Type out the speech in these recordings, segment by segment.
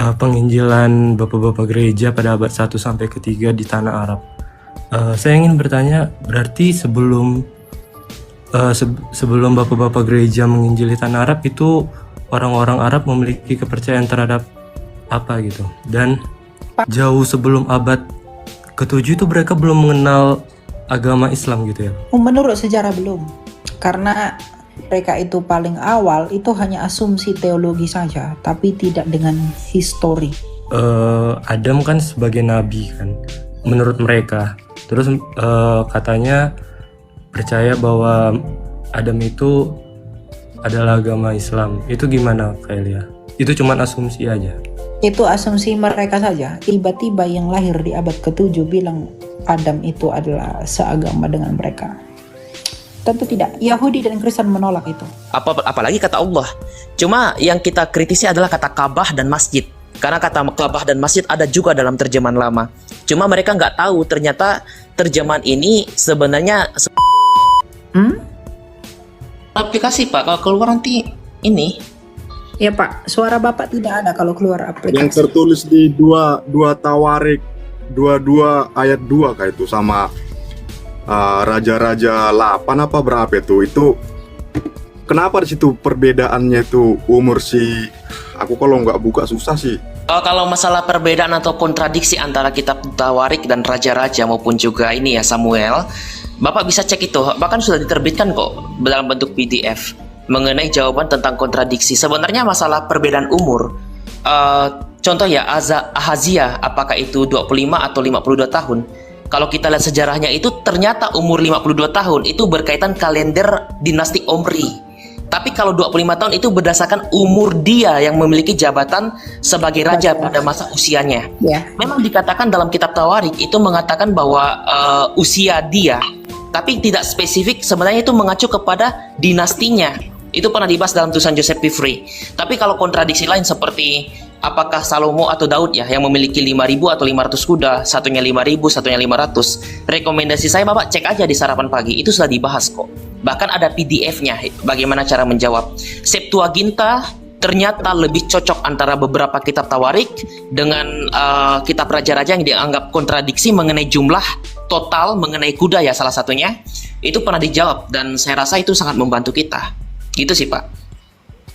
penginjilan bapak-bapak gereja pada abad 1 sampai ke-3 di tanah Arab. Saya ingin bertanya, berarti sebelum bapak-bapak gereja menginjili tanah Arab itu orang-orang Arab memiliki kepercayaan terhadap apa gitu. Dan jauh sebelum abad ke-7 itu mereka belum mengenal agama Islam gitu ya. Menurut sejarah belum. Karena mereka itu paling awal itu hanya asumsi teologi saja, tapi tidak dengan histori. Adam kan sebagai nabi kan menurut mereka. Terus katanya percaya bahwa Adam itu adalah agama Islam. Itu gimana Kak Elia? Itu cuma asumsi aja. Itu asumsi mereka saja. Tiba-tiba yang lahir di abad ke-7 bilang Adam itu adalah seagama dengan mereka. Tentu tidak. Yahudi dan Kristen menolak itu. Apalagi kata Allah. Cuma yang kita kritisi adalah kata Ka'bah dan masjid. Karena kata Ka'bah dan masjid ada juga dalam terjemahan lama. Cuma mereka nggak tahu ternyata terjemahan ini sebenarnya aplikasi Pak. Kalau keluar nanti ini. Ya Pak, suara Bapak tidak ada kalau keluar aplikasi. Yang tertulis di dua Tawarik 22 ayat 2 kayak itu sama Raja-Raja 8 apa berapa itu kenapa di situ perbedaannya itu umur si aku kalau nggak buka susah sih. Kalau masalah perbedaan atau kontradiksi antara kitab Tawarik dan Raja-Raja maupun juga ini ya Samuel, Bapak bisa cek itu, bahkan sudah diterbitkan kok dalam bentuk PDF mengenai jawaban tentang kontradiksi. Sebenarnya masalah perbedaan umur, contoh ya Ahazia, apakah itu 25 atau 52 tahun? Kalau kita lihat sejarahnya itu ternyata umur 52 tahun itu berkaitan kalender dinasti Omri. Tapi kalau 25 tahun itu berdasarkan umur dia yang memiliki jabatan sebagai raja pada masa usianya. Ya. Memang dikatakan dalam kitab Tawarik itu mengatakan bahwa usia dia, tapi tidak spesifik, sebenarnya itu mengacu kepada dinastinya. Itu pernah dibahas dalam tulisan Joseph Pifrey. Tapi kalau kontradiksi lain seperti apakah Salomo atau Daud ya yang memiliki 5.000 atau 500 kuda, satunya 5.000, satunya 500. Rekomendasi saya Bapak cek aja di sarapan pagi, itu sudah dibahas kok. Bahkan ada PDF-nya bagaimana cara menjawab. Septuaginta ternyata lebih cocok antara beberapa kitab Tawarik dengan kitab Raja-Raja yang dianggap kontradiksi mengenai jumlah total mengenai kuda ya salah satunya. Itu pernah dijawab dan saya rasa itu sangat membantu kita. Gitu sih Pak.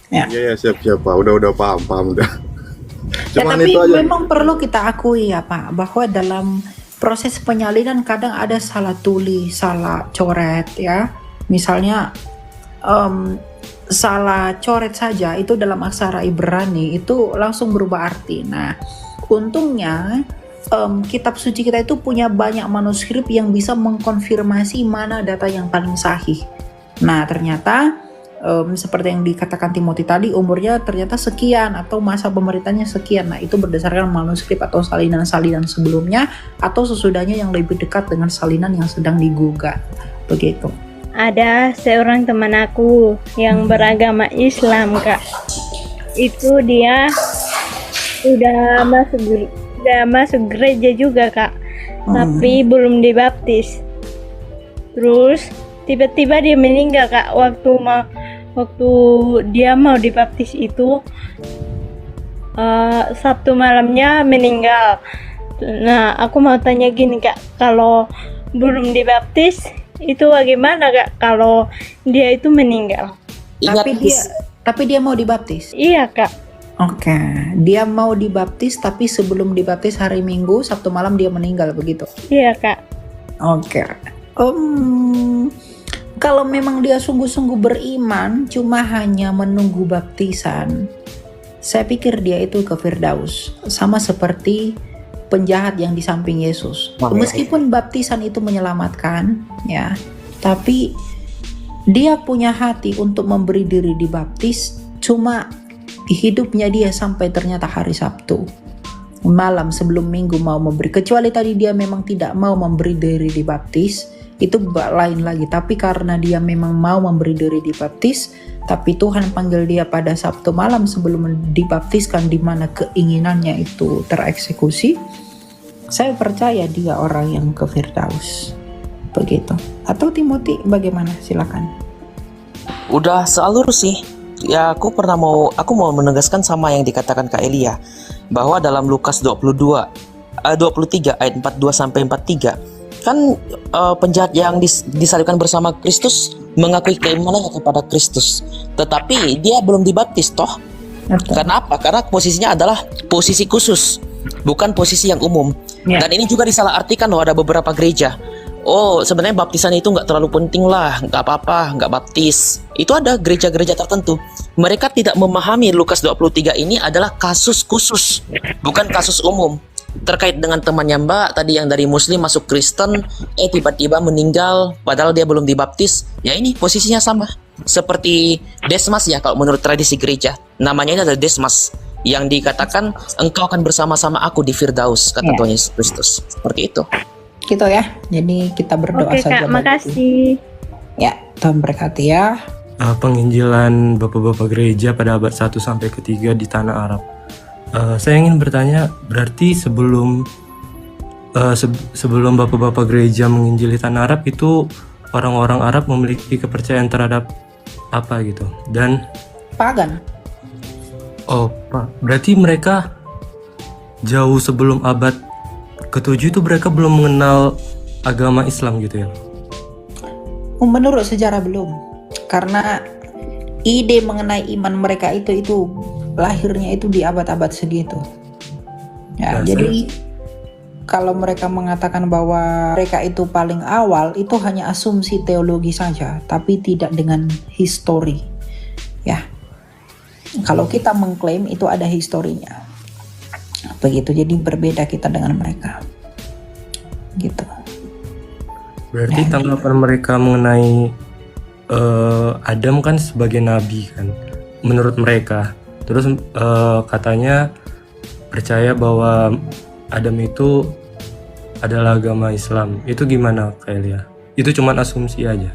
Ya. Iya siap Pak, udah paham udah. Ya, Cuman tapi itu aja. memang perlu kita akui ya Pak, bahwa dalam proses penyalinan kadang ada salah tulis, salah coret ya. Misalnya salah coret saja itu dalam aksara Ibrani itu langsung berubah arti. Nah, untungnya kitab suci kita itu punya banyak manuskrip yang bisa mengkonfirmasi mana data yang paling sahih. Nah, ternyata seperti yang dikatakan Timothy tadi, umurnya ternyata sekian atau masa pemerintahnya sekian. Nah, itu berdasarkan manuskrip atau salinan-salinan sebelumnya atau sesudahnya yang lebih dekat dengan salinan yang sedang digugat. Begitu. Ada seorang teman aku yang beragama Islam Kak. Itu dia udah masuk gereja juga Kak. Tapi belum dibaptis. Terus tiba-tiba dia meninggal Kak. Waktu dia mau dibaptis itu Sabtu malamnya meninggal. Nah, aku mau tanya gini Kak, kalau belum dibaptis itu bagaimana Kak kalau dia itu meninggal? Tapi dia mau dibaptis. Iya Kak. Oke, dia mau dibaptis tapi sebelum dibaptis hari Minggu, Sabtu malam dia meninggal begitu. Iya Kak. Oke. Kalau memang dia sungguh-sungguh beriman, cuma hanya menunggu baptisan, saya pikir dia itu ke Firdaus, sama seperti penjahat yang di samping Yesus. Meskipun baptisan itu menyelamatkan, ya, tapi dia punya hati untuk memberi diri dibaptis, cuma hidupnya dia sampai ternyata hari Sabtu malam sebelum Minggu mau memberi. Kecuali tadi dia memang tidak mau memberi diri dibaptis, itu lain lagi. Tapi karena dia memang mau memberi diri dibaptis, tapi Tuhan panggil dia pada Sabtu malam sebelum dibaptiskan, di mana keinginannya itu tereksekusi, saya percaya dia orang yang ke Firdaus. Begitu. Atau Timothy bagaimana? Silakan. Udah sealur sih. Ya, aku mau menegaskan sama yang dikatakan Kak Elia, bahwa dalam Lukas 23 ayat 42 sampai 43 kan penjahat yang disalibkan bersama Kristus mengakui keimanannya kepada Kristus, tetapi dia belum dibaptis toh. Karena apa? Karena posisinya adalah posisi khusus, bukan posisi yang umum. Ya. Dan ini juga disalahartikan loh, ada beberapa gereja. Oh, sebenarnya baptisan itu nggak terlalu penting lah, nggak apa-apa, nggak baptis. Itu ada gereja-gereja tertentu. Mereka tidak memahami Lukas 23 ini adalah kasus khusus, bukan kasus umum. Terkait dengan temannya Mbak tadi yang dari Muslim masuk Kristen, tiba-tiba meninggal padahal dia belum dibaptis. Ya ini posisinya sama. Seperti Desmas ya, kalau menurut tradisi gereja. Namanya ini adalah Desmas, yang dikatakan engkau akan bersama-sama aku di Firdaus, kata Tuhan Yesus Kristus. Seperti itu. Gitu ya. Jadi kita berdoa Oke saja. Kak, makasih. Ya, Tuhan berkati ya. Penginjilan bapak-bapak gereja pada abad 1 sampai ke-3 di tanah Arab. Saya ingin bertanya, berarti sebelum bapak-bapak gereja menginjili tanah Arab itu orang-orang Arab memiliki kepercayaan terhadap apa gitu? Dan Pagan. berarti mereka jauh sebelum abad ke-7 itu mereka belum mengenal agama Islam gitu ya? Menurut sejarah belum. Karena ide mengenai iman mereka itu lahirnya itu di abad-abad segitu. Ya, jadi kalau mereka mengatakan bahwa mereka itu paling awal, itu hanya asumsi teologi saja, tapi tidak dengan histori. Ya. Kalau kita mengklaim itu ada historinya. Begitu, jadi berbeda kita dengan mereka. Gitu. Berarti tanggapan mereka mengenai Adam kan sebagai nabi kan, menurut mereka. Terus katanya percaya bahwa Adam itu adalah agama Islam. Itu gimana Kak Elia? Itu cuma asumsi aja.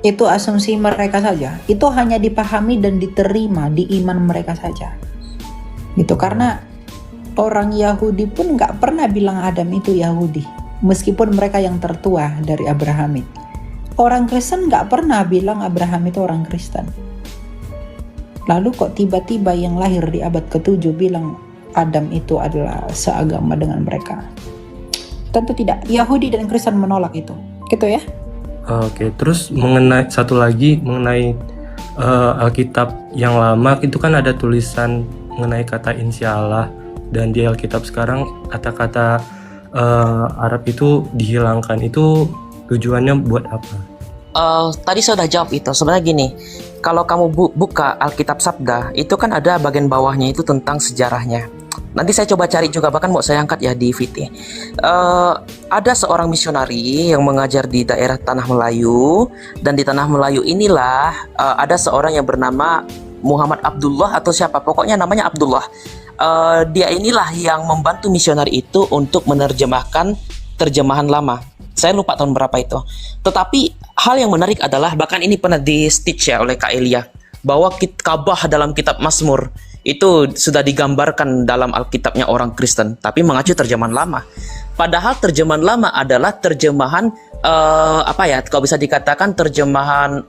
Itu asumsi mereka saja. Itu hanya dipahami dan diterima di iman mereka saja. Gitu, karena orang Yahudi pun nggak pernah bilang Adam itu Yahudi, meskipun mereka yang tertua dari Abrahamit. Orang Kristen nggak pernah bilang Abraham itu orang Kristen. Lalu kok tiba-tiba yang lahir di abad ke-7 bilang Adam itu adalah seagama dengan mereka? Tentu tidak. Yahudi dan Kristen menolak itu. Gitu ya. Oke, terus satu lagi mengenai Alkitab yang lama itu kan ada tulisan mengenai kata insya Allah, dan di Alkitab sekarang kata-kata Arab itu dihilangkan. Itu tujuannya buat apa? Tadi saya sudah jawab itu. Sebenarnya gini, kalau kamu buka Alkitab Sabda, itu kan ada bagian bawahnya itu tentang sejarahnya. Nanti saya coba cari juga, bahkan mau saya angkat ya di VT. Ada seorang misionari yang mengajar di daerah Tanah Melayu, dan di Tanah Melayu inilah ada seorang yang bernama Muhammad Abdullah atau siapa, pokoknya namanya Abdullah. Dia inilah yang membantu misionari itu untuk menerjemahkan terjemahan lama. Saya lupa tahun berapa itu. Tetapi hal yang menarik adalah, bahkan ini pernah di-stitch ya oleh Kak Elia, bahwa Ka'bah dalam kitab Mazmur itu sudah digambarkan dalam Alkitabnya orang Kristen, tapi mengacu terjemahan lama. Padahal terjemahan lama adalah terjemahan kalau bisa dikatakan terjemahan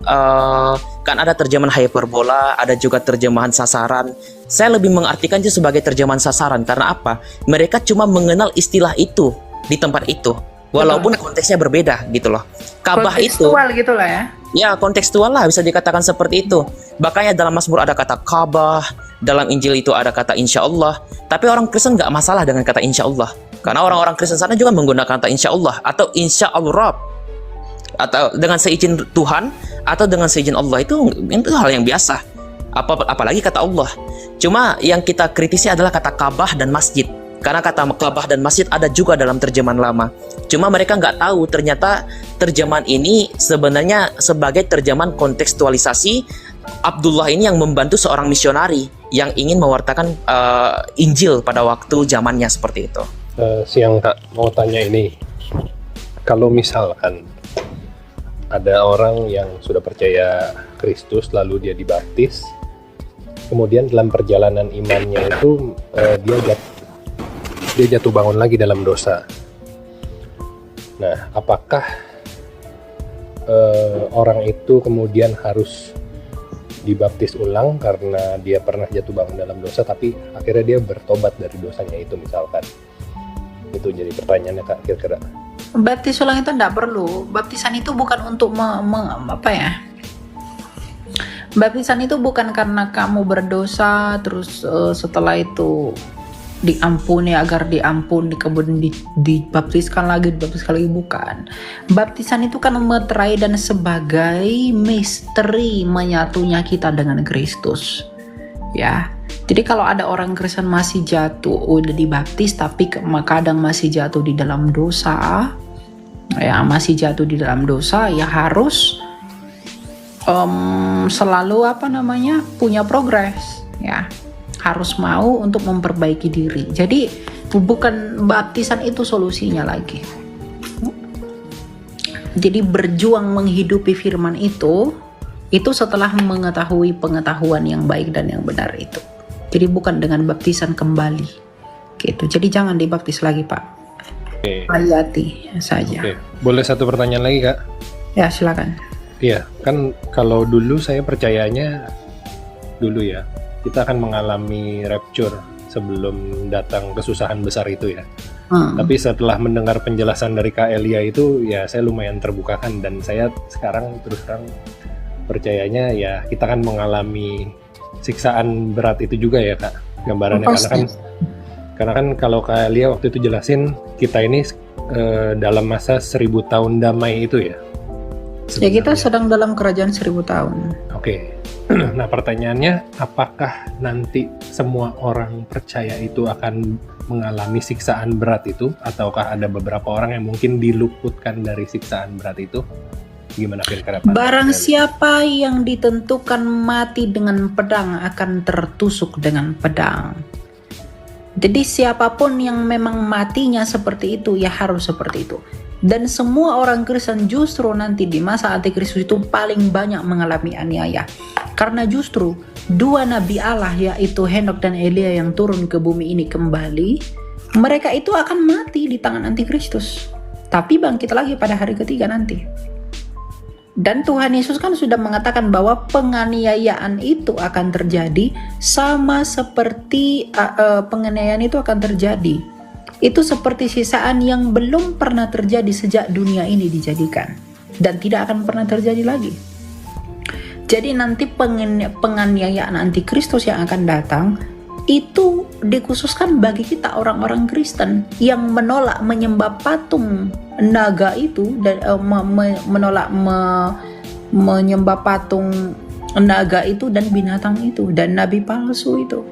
kan ada terjemahan hyperbola, ada juga terjemahan sasaran. Saya lebih mengartikan itu sebagai terjemahan sasaran. Karena apa? Mereka cuma mengenal istilah itu di tempat itu, walaupun konteksnya berbeda gitu loh. Ka'bah itu kontekstual gitu lah ya. Ya, kontekstual lah, bisa dikatakan seperti itu. Makanya dalam Mazmur ada kata Ka'bah, dalam Injil itu ada kata insya Allah. Tapi orang Kristen nggak masalah dengan kata insya Allah, karena orang-orang Kristen sana juga menggunakan kata insya Allah atau insya Allah, atau dengan seizin Tuhan atau dengan seizin Allah. Itu hal yang biasa. Apalagi kata Allah. Cuma yang kita kritisi adalah kata Ka'bah dan masjid. Karena kata Ka'bah dan masjid ada juga dalam terjemahan lama. Cuma mereka nggak tahu ternyata terjemahan ini sebenarnya sebagai terjemahan kontekstualisasi. Abdullah ini yang membantu seorang misionari yang ingin mewartakan Injil pada waktu zamannya seperti itu. Siang Kak, mau tanya ini. Kalau misalkan ada orang yang sudah percaya Kristus lalu dia dibaptis, kemudian dalam perjalanan imannya itu dia jatuh bangun lagi dalam dosa. Nah, apakah orang itu kemudian harus dibaptis ulang karena dia pernah jatuh bangun dalam dosa, tapi akhirnya dia bertobat dari dosanya itu misalkan. Itu jadi pertanyaannya Kak, kira-kira. Baptis ulang itu tidak perlu. Baptisan itu bukan untuk apa ya? Baptisan itu bukan karena kamu berdosa terus setelah itu diampuni, agar diampuni kemudian dibaptiskan lagi, bukan. Baptisan itu kan meterai dan sebagai misteri menyatunya kita dengan Kristus. Ya. Jadi kalau ada orang Kristen masih jatuh, udah dibaptis tapi kadang masih jatuh di dalam dosa, ya harus selalu punya progres, ya. Harus mau untuk memperbaiki diri. Jadi bukan baptisan itu solusinya lagi. Jadi berjuang menghidupi firman itu setelah mengetahui pengetahuan yang baik dan yang benar itu. Jadi bukan dengan baptisan kembali gitu. Jadi jangan dibaptis lagi Pak. Oke. Hayati saja. Oke. Boleh satu pertanyaan lagi Kak? Ya silakan. Iya, kan kalau dulu saya percayanya dulu ya, kita akan mengalami rapture sebelum datang kesusahan besar itu ya. Tapi setelah mendengar penjelasan dari Kak Elia itu, ya saya lumayan terbukakan, dan saya sekarang terus terang percayanya ya kita akan mengalami siksaan berat itu juga ya Kak, gambarannya. Karena kan kalau Kak Elia waktu itu jelasin kita ini dalam masa 1000 tahun damai itu ya. Ya kita sedang dalam kerajaan 1000 tahun. Oke. Nah pertanyaannya, apakah nanti semua orang percaya itu akan mengalami siksaan berat itu, ataukah ada beberapa orang yang mungkin diluputkan dari siksaan berat itu? Gimana kira-kira? Barang siapa yang ditentukan mati dengan pedang akan tertusuk dengan pedang. Jadi siapapun yang memang matinya seperti itu, ya harus seperti itu. Dan semua orang Kristen justru nanti di masa antikristus itu paling banyak mengalami aniaya. Karena justru dua nabi Allah, yaitu Henokh dan Elia yang turun ke bumi ini kembali, mereka itu akan mati di tangan antikristus, tapi bangkit lagi pada hari ketiga nanti. Dan Tuhan Yesus kan sudah mengatakan bahwa penganiayaan itu akan terjadi, sama seperti penganiayaan itu akan terjadi. Itu seperti sisaan yang belum pernah terjadi sejak dunia ini dijadikan, dan tidak akan pernah terjadi lagi. Jadi nanti penganiayaan antikristus yang akan datang itu dikhususkan bagi kita orang-orang Kristen yang menolak menyembah patung naga itu, dan menolak menyembah patung naga itu dan binatang itu dan nabi palsu itu.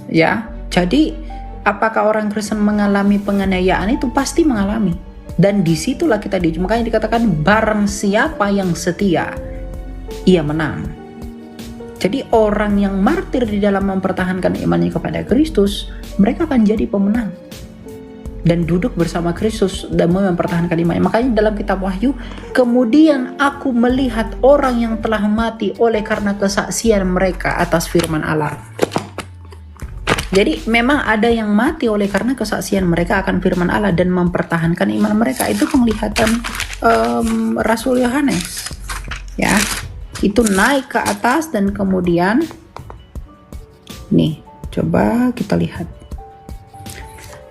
Ya, jadi apakah orang Kristen mengalami penganiayaan? Itu pasti mengalami. Dan disitulah kita makanya dikatakan barang siapa yang setia, ia menang. Jadi orang yang martir di dalam mempertahankan imannya kepada Kristus, mereka akan jadi pemenang dan duduk bersama Kristus dan mempertahankan imannya. Makanya dalam kitab Wahyu, kemudian aku melihat orang yang telah mati oleh karena kesaksian mereka atas firman Allah. Jadi memang ada yang mati oleh karena kesaksian mereka akan firman Allah dan mempertahankan iman mereka. Itu penglihatan Rasul Yohanes. Ya, itu naik ke atas dan kemudian nih, coba kita lihat.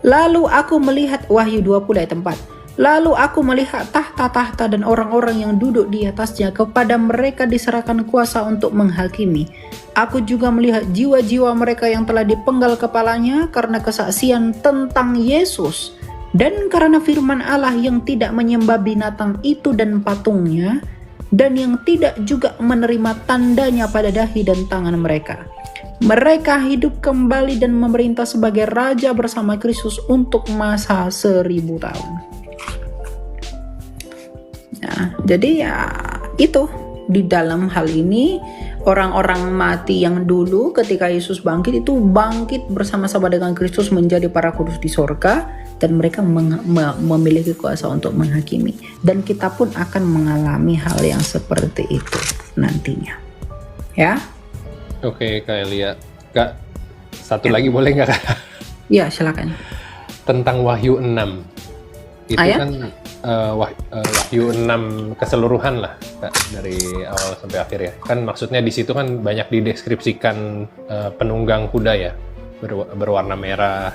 Lalu aku melihat, Wahyu 20 ayat 4. Lalu aku melihat tahta-tahta dan orang-orang yang duduk di atasnya, kepada mereka diserahkan kuasa untuk menghakimi. Aku juga melihat jiwa-jiwa mereka yang telah dipenggal kepalanya karena kesaksian tentang Yesus dan karena firman Allah, yang tidak menyembah binatang itu dan patungnya, dan yang tidak juga menerima tandanya pada dahi dan tangan mereka. Mereka hidup kembali dan memerintah sebagai raja bersama Kristus untuk masa 1000 tahun. Nah, jadi ya itu, di dalam hal ini orang-orang mati yang dulu ketika Yesus bangkit itu bangkit bersama-sama dengan Kristus menjadi para kudus di sorga, dan mereka memiliki kuasa untuk menghakimi. Dan kita pun akan mengalami hal yang seperti itu nantinya. Ya. Oke Kak Elia. Kak, satu lagi boleh nggak Kak? Ya silakan. Tentang Wahyu 6. Itu Ayat? kan Wahyu 6 keseluruhan lah, Kak, dari awal sampai akhir ya. Kan maksudnya di situ kan banyak dideskripsikan penunggang kuda ya, berwarna merah,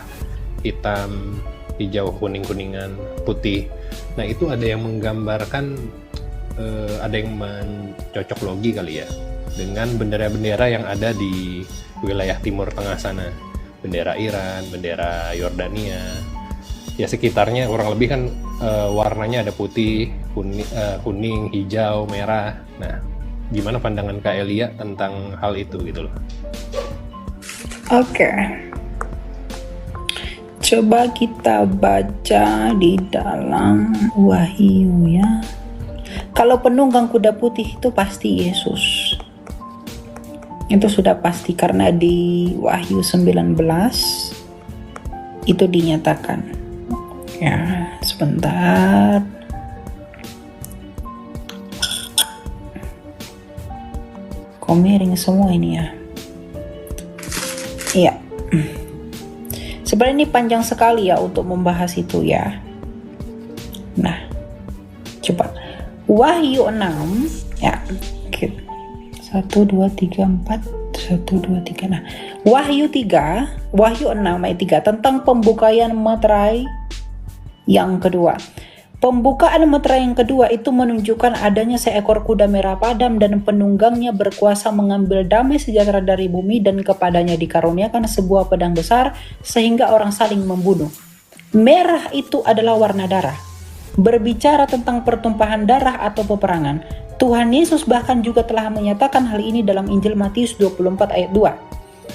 hitam, hijau, kuning-kuningan, putih. Nah itu ada yang menggambarkan, ada yang mencocok logi kali ya dengan bendera-bendera yang ada di wilayah Timur Tengah sana. Bendera Iran, bendera Yordania, ya sekitarnya kurang lebih kan warnanya ada putih, kuning, hijau, merah. Nah, gimana pandangan Kak Elia tentang hal itu gitu loh? Oke. Coba kita baca di dalam Wahyu ya. Kalau penunggang kuda putih itu pasti Yesus. Itu sudah pasti karena di Wahyu 19 itu dinyatakan. Ya, sebentar. Kok miring semua ini ya? Iya. Sebenarnya ini panjang sekali ya untuk membahas itu ya. Nah, coba Wahyu 6 ya. 1 2 3 4 1 2 3. Nah, Wahyu 3, Wahyu 6 ayat 3 tentang pembukaian meterai yang kedua. Pembukaan meterai yang kedua itu menunjukkan adanya seekor kuda merah padam dan penunggangnya berkuasa mengambil damai sejahtera dari bumi dan kepadanya dikaruniakan sebuah pedang besar sehingga orang saling membunuh. Merah itu adalah warna darah. Berbicara tentang pertumpahan darah atau peperangan. Tuhan Yesus bahkan juga telah menyatakan hal ini dalam Injil Matius 24 ayat 2.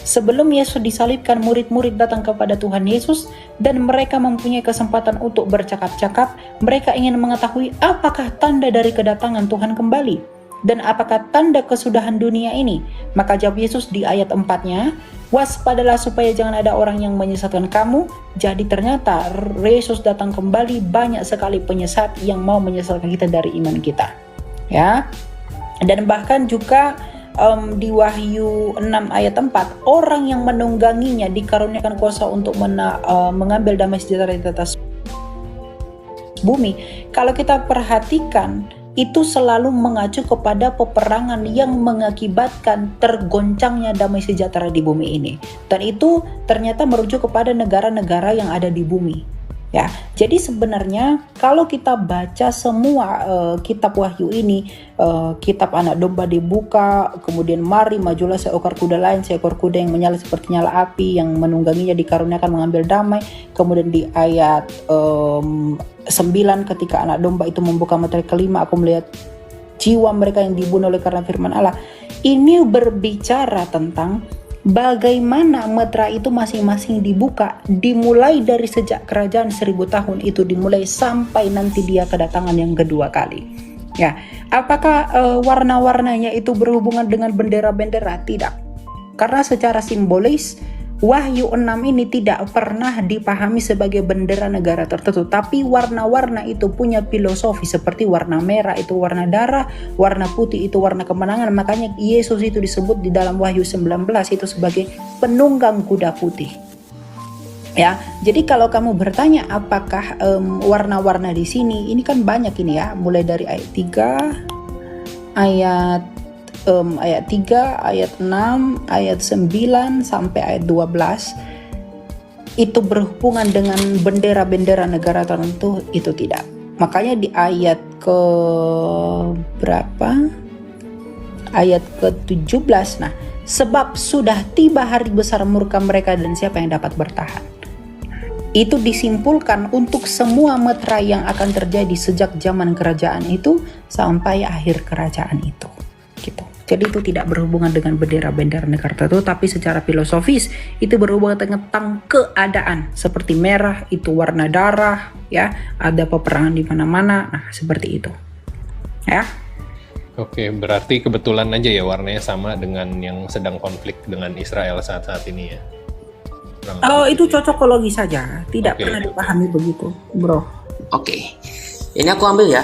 Sebelum Yesus disalibkan, murid-murid datang kepada Tuhan Yesus dan mereka mempunyai kesempatan untuk bercakap-cakap. Mereka ingin mengetahui apakah tanda dari kedatangan Tuhan kembali dan apakah tanda kesudahan dunia ini. Maka jawab Yesus di ayat 4-nya, waspadalah supaya jangan ada orang yang menyesatkan kamu. Jadi ternyata Yesus datang kembali, banyak sekali penyesat yang mau menyesatkan kita dari iman kita. Ya. Dan bahkan juga di Wahyu 6 ayat 4, orang yang menungganginya dikaruniakan kuasa untuk mengambil damai sejahtera di atas bumi. Kalau kita perhatikan, itu selalu mengacu kepada peperangan yang mengakibatkan tergoncangnya damai sejahtera di bumi ini. Dan itu ternyata merujuk kepada negara-negara yang ada di bumi. Ya, jadi sebenarnya kalau kita baca semua kitab Wahyu ini, kitab anak domba dibuka, kemudian mari majulah seekor kuda lain, seekor kuda yang menyala seperti nyala api, yang menungganginya dikaruniakan mengambil damai. Kemudian di ayat 9 ketika anak domba itu membuka meterai kelima, aku melihat jiwa mereka yang dibunuh oleh karena firman Allah. Ini berbicara tentang bagaimana meterai itu masing-masing dibuka, dimulai dari sejak kerajaan 1000 tahun itu dimulai sampai nanti dia kedatangan yang kedua kali. Ya, apakah warna-warnanya itu berhubungan dengan bendera-bendera? Tidak. Karena secara simbolis Wahyu 6 ini tidak pernah dipahami sebagai bendera negara tertentu, tapi warna-warna itu punya filosofi, seperti warna merah itu warna darah, warna putih itu warna kemenangan. Makanya Yesus itu disebut di dalam Wahyu 19 itu sebagai penunggang kuda putih. Ya, jadi kalau kamu bertanya apakah warna-warna di sini, ini kan banyak ini ya, mulai dari ayat 3, ayat 3, ayat 6, ayat 9 sampai ayat 12 itu berhubungan dengan bendera-bendera negara tertentu, itu tidak. Makanya di ayat ke berapa? Ayat ke-17. Nah, sebab sudah tiba hari besar murka mereka dan siapa yang dapat bertahan. Itu disimpulkan untuk semua meterai yang akan terjadi sejak zaman kerajaan itu sampai akhir kerajaan itu. Gitu. Jadi itu tidak berhubungan dengan bendera-bendera negara tertentu, tapi secara filosofis itu berhubungan tentang keadaan. Seperti merah itu warna darah, ya, ada peperangan di mana-mana. Nah, seperti itu. Ya. Oke, berarti kebetulan aja ya warnanya sama dengan yang sedang konflik dengan Israel saat-saat ini ya. Oh, itu cocokologi saja, tidak pernah dipahami begitu, bro. Oke. Ini aku ambil ya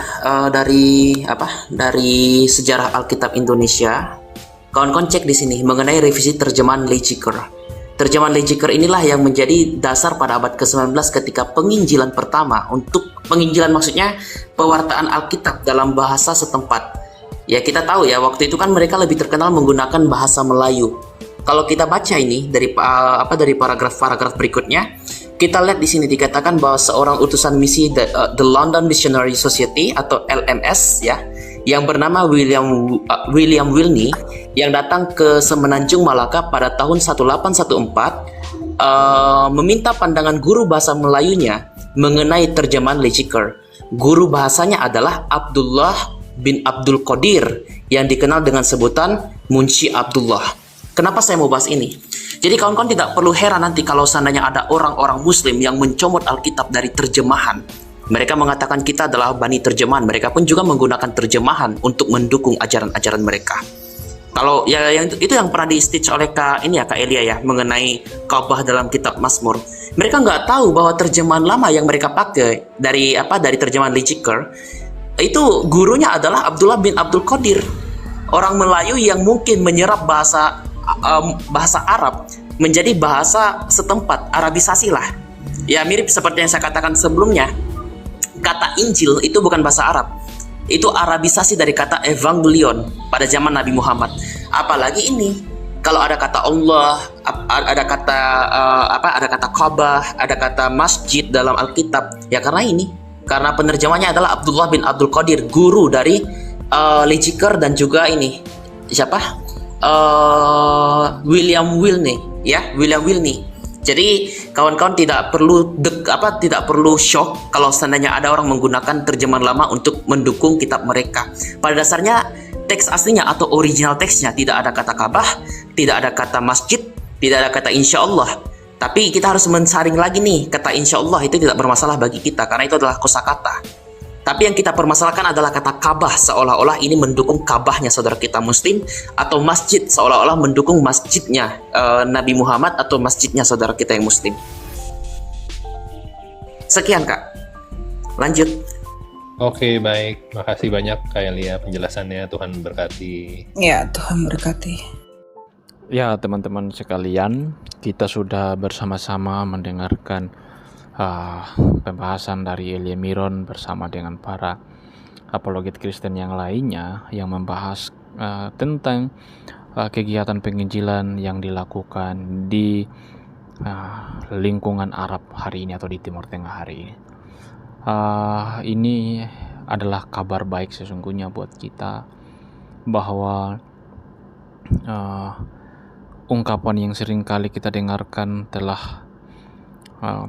dari sejarah Alkitab Indonesia. Kawan-kawan cek di sini mengenai revisi terjemahan Lechiker. Terjemahan Legiker inilah yang menjadi dasar pada abad ke-19 ketika penginjilan pertama untuk penginjilan, maksudnya pewartaan Alkitab dalam bahasa setempat. Ya, kita tahu ya, waktu itu kan mereka lebih terkenal menggunakan bahasa Melayu. Kalau kita baca ini dari paragraf-paragraf berikutnya, kita lihat di sini dikatakan bahwa seorang utusan misi the London Missionary Society atau LMS ya, yang bernama William Wilney yang datang ke Semenanjung Malaka pada tahun 1814 meminta pandangan guru bahasa Melayunya mengenai terjemahan Legiker. Guru bahasanya adalah Abdullah bin Abdul Qadir yang dikenal dengan sebutan Munshi Abdullah. Kenapa saya mau bahas ini? Jadi kawan-kawan tidak perlu heran nanti kalau seandainya ada orang-orang Muslim yang mencomot Alkitab dari terjemahan. Mereka mengatakan kita adalah bani terjemahan. Mereka pun juga menggunakan terjemahan untuk mendukung ajaran-ajaran mereka. Kalau ya yang itu yang pernah di-stitch oleh Kak Elia ya, mengenai Ka'bah dalam kitab Mazmur. Mereka nggak tahu bahwa terjemahan lama yang mereka pakai dari terjemahan Legiker itu gurunya adalah Abdullah bin Abdul Qadir, orang Melayu yang mungkin menyerap bahasa Arab menjadi bahasa setempat, Arabisasi lah. Ya mirip seperti yang saya katakan sebelumnya. Kata Injil itu bukan bahasa Arab, itu Arabisasi dari kata Evangelion pada zaman Nabi Muhammad. Apalagi ini, kalau ada kata Allah, ada kata Ka'bah, ada kata masjid dalam Alkitab, ya karena penerjemahnya adalah Abdullah bin Abdul Qadir, guru dari Legiker dan juga ini siapa? William Wilney. Jadi kawan-kawan tidak perlu shock kalau seandainya ada orang menggunakan terjemahan lama untuk mendukung kitab mereka. Pada dasarnya teks aslinya atau original teksnya tidak ada kata Ka'bah, tidak ada kata masjid, tidak ada kata insya Allah. Tapi kita harus mensaring lagi nih, kata insya Allah itu tidak bermasalah bagi kita karena itu adalah kosakata. Tapi yang kita permasalahkan adalah kata Ka'bah, seolah-olah ini mendukung Ka'bahnya saudara kita Muslim, atau masjid seolah-olah mendukung masjidnya Nabi Muhammad atau masjidnya saudara kita yang Muslim. Sekian Kak, lanjut. Oke, baik. Makasih banyak Kak Elia penjelasannya. Tuhan berkati. Ya, Tuhan berkati. Ya, teman-teman sekalian, kita sudah bersama-sama mendengarkan pembahasan dari Elia Miron bersama dengan para apologet Kristen yang lainnya yang membahas tentang kegiatan penginjilan yang dilakukan di lingkungan Arab hari ini atau di Timur Tengah hari ini. Ini adalah kabar baik sesungguhnya buat kita bahwa ungkapan yang sering kali kita dengarkan telah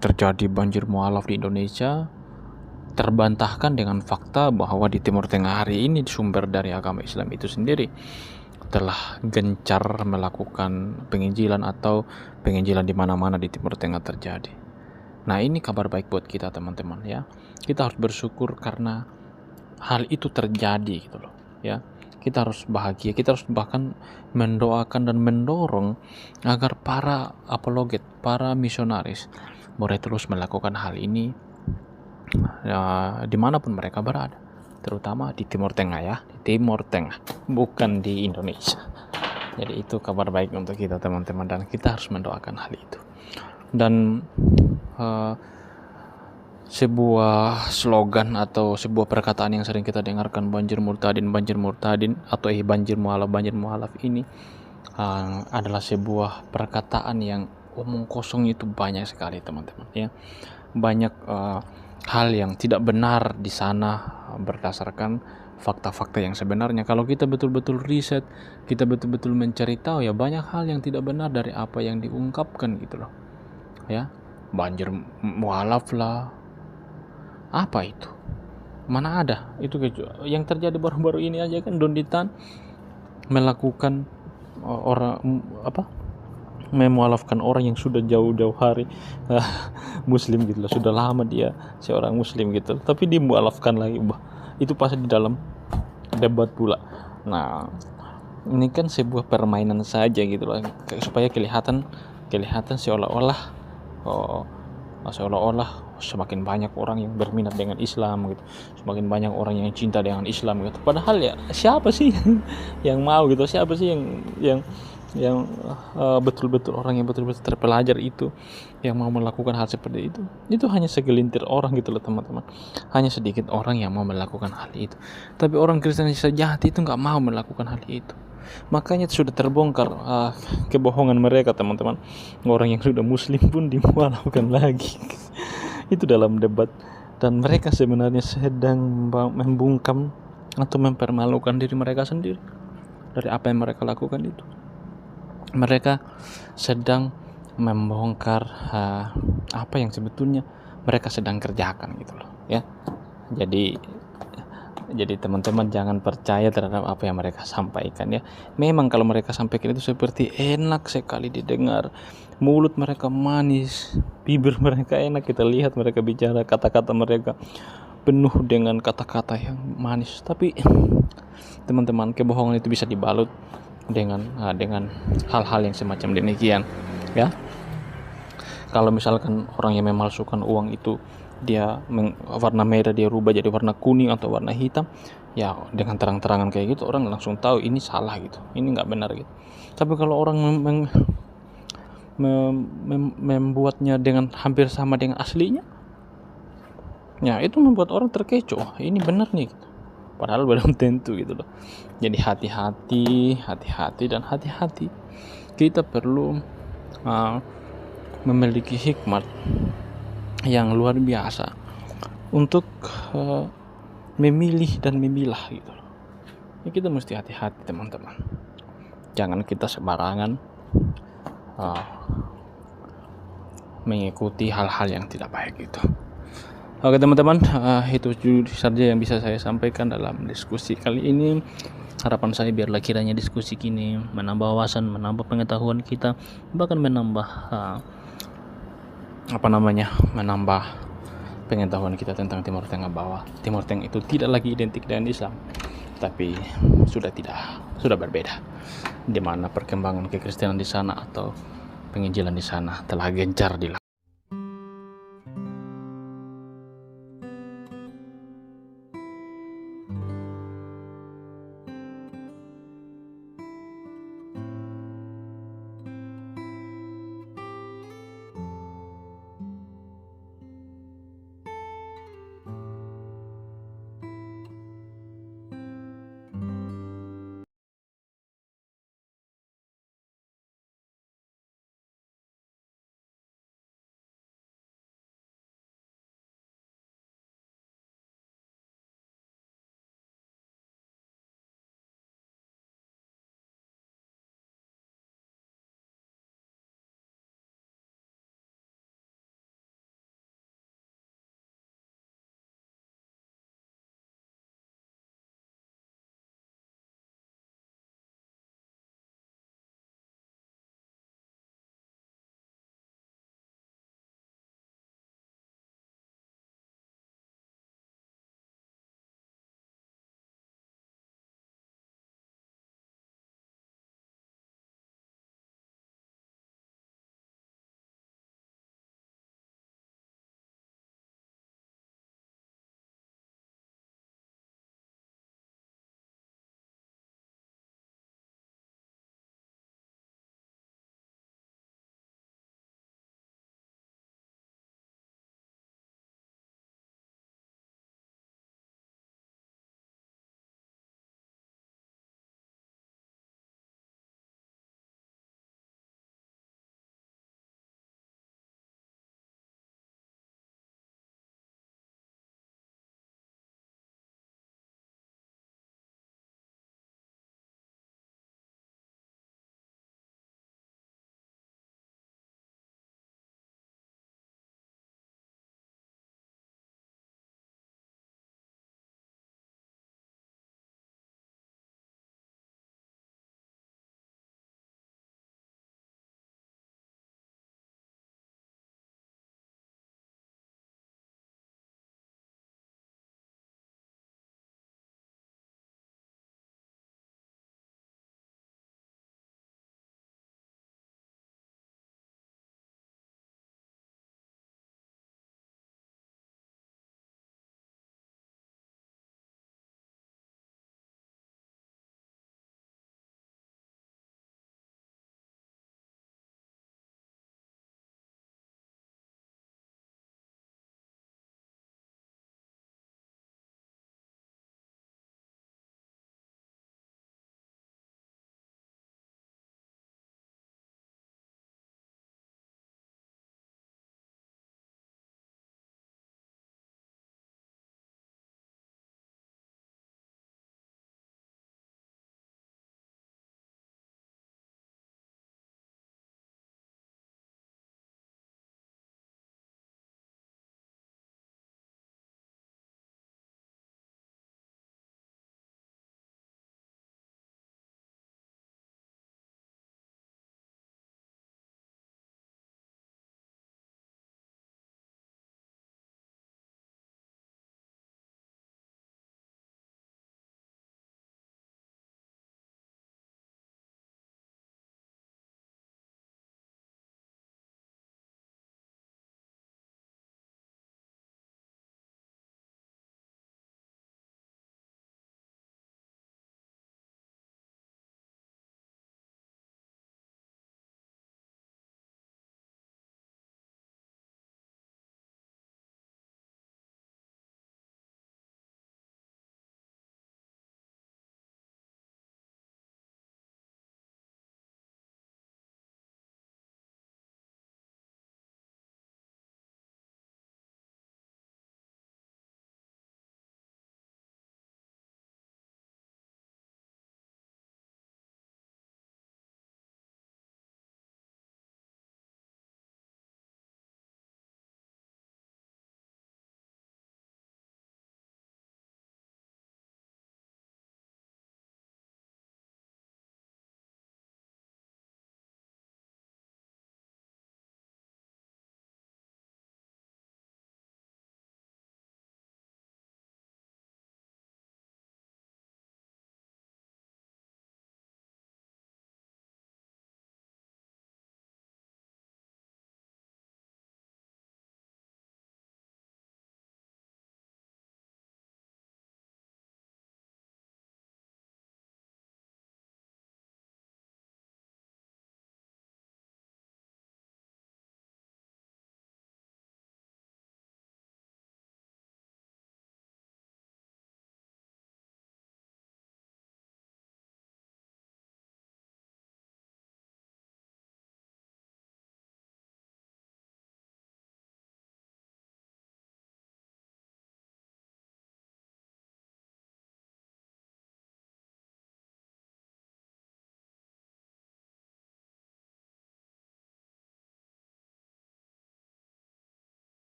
terjadi banjir mualaf di Indonesia terbantahkan dengan fakta bahwa di Timur Tengah hari ini sumber dari agama Islam itu sendiri telah gencar melakukan penginjilan atau penginjilan di mana-mana di Timur Tengah terjadi. Nah, ini kabar baik buat kita teman-teman ya. Kita harus bersyukur karena hal itu terjadi gitu loh ya. Kita harus bahagia, kita harus bahkan mendoakan dan mendorong agar para apologet, para misionaris boleh terus melakukan hal ini dimanapun mereka berada, terutama di Timur Tengah ya, di Timur Tengah, bukan di Indonesia. Jadi itu kabar baik untuk kita teman-teman dan kita harus mendoakan hal itu. Dan sebuah slogan atau sebuah perkataan yang sering kita dengarkan, banjir murtadin atau banjir mualaf ini adalah sebuah perkataan yang omong kosong itu banyak sekali teman-teman ya. Banyak hal yang tidak benar di sana berdasarkan fakta-fakta yang sebenarnya. Kalau kita betul-betul riset, kita betul-betul mencari tahu ya, banyak hal yang tidak benar dari apa yang diungkapkan gitu loh ya. Banjir mualaf lah, apa itu? Mana ada? Itu yang terjadi baru-baru ini aja kan, Donditan melakukan memualafkan orang yang sudah jauh-jauh hari Muslim gitu loh, sudah lama dia seorang Muslim gitu, tapi dimualafkan lagi. Itu pasti di dalam debat pula. Nah, ini kan sebuah permainan saja gitu loh, supaya kelihatan seolah-olah semakin banyak orang yang berminat dengan Islam gitu, semakin banyak orang yang cinta dengan Islam gitu. Padahal ya siapa sih yang mau gitu, siapa sih yang yang betul-betul orang yang betul-betul terpelajar itu yang mau melakukan hal seperti itu hanya segelintir orang gitu loh teman-teman, hanya sedikit orang yang mau melakukan hal itu. Tapi orang Kristen sejati itu nggak mau melakukan hal itu. Makanya sudah terbongkar kebohongan mereka teman-teman. Orang yang sudah muslim pun dimualafkan lagi itu dalam debat, dan mereka sebenarnya sedang membungkam atau mempermalukan diri mereka sendiri dari apa yang mereka lakukan itu. Mereka sedang membongkar apa yang sebetulnya mereka sedang kerjakan gitu loh ya. Jadi teman-teman jangan percaya terhadap apa yang mereka sampaikan ya. Memang kalau mereka sampaikan itu seperti enak sekali didengar, mulut mereka manis, bibir mereka enak, kita lihat mereka bicara, kata-kata mereka penuh dengan kata-kata yang manis. Tapi teman-teman, kebohongan itu bisa dibalut dengan hal-hal yang semacam demikian ya. Kalau misalkan orang yang memalsukan uang itu dia warna merah dia rubah jadi warna kuning atau warna hitam, ya dengan terang-terangan kayak gitu orang langsung tahu ini salah gitu, ini nggak benar gitu. Tapi kalau orang membuatnya dengan hampir sama dengan aslinya, ya itu membuat orang terkecoh, ini benar nih gitu. Padahal belum tentu gitu loh. Jadi hati-hati kita perlu memiliki hikmat yang luar biasa untuk memilih dan memilah gitu loh. Ya, kita mesti hati-hati teman-teman, jangan kita sembarangan mengikuti hal-hal yang tidak baik gitu. Oke teman-teman, itu saja yang bisa saya sampaikan dalam diskusi kali ini. Harapan saya biarlah kiranya diskusi kini menambah wawasan, menambah pengetahuan kita, bahkan menambah menambah pengetahuan kita tentang Timur Tengah, bahwa Timur Tengah itu tidak lagi identik dengan Islam, tapi sudah berbeda, di mana perkembangan kekristenan di sana atau penginjilan di sana telah gencar dilakukan.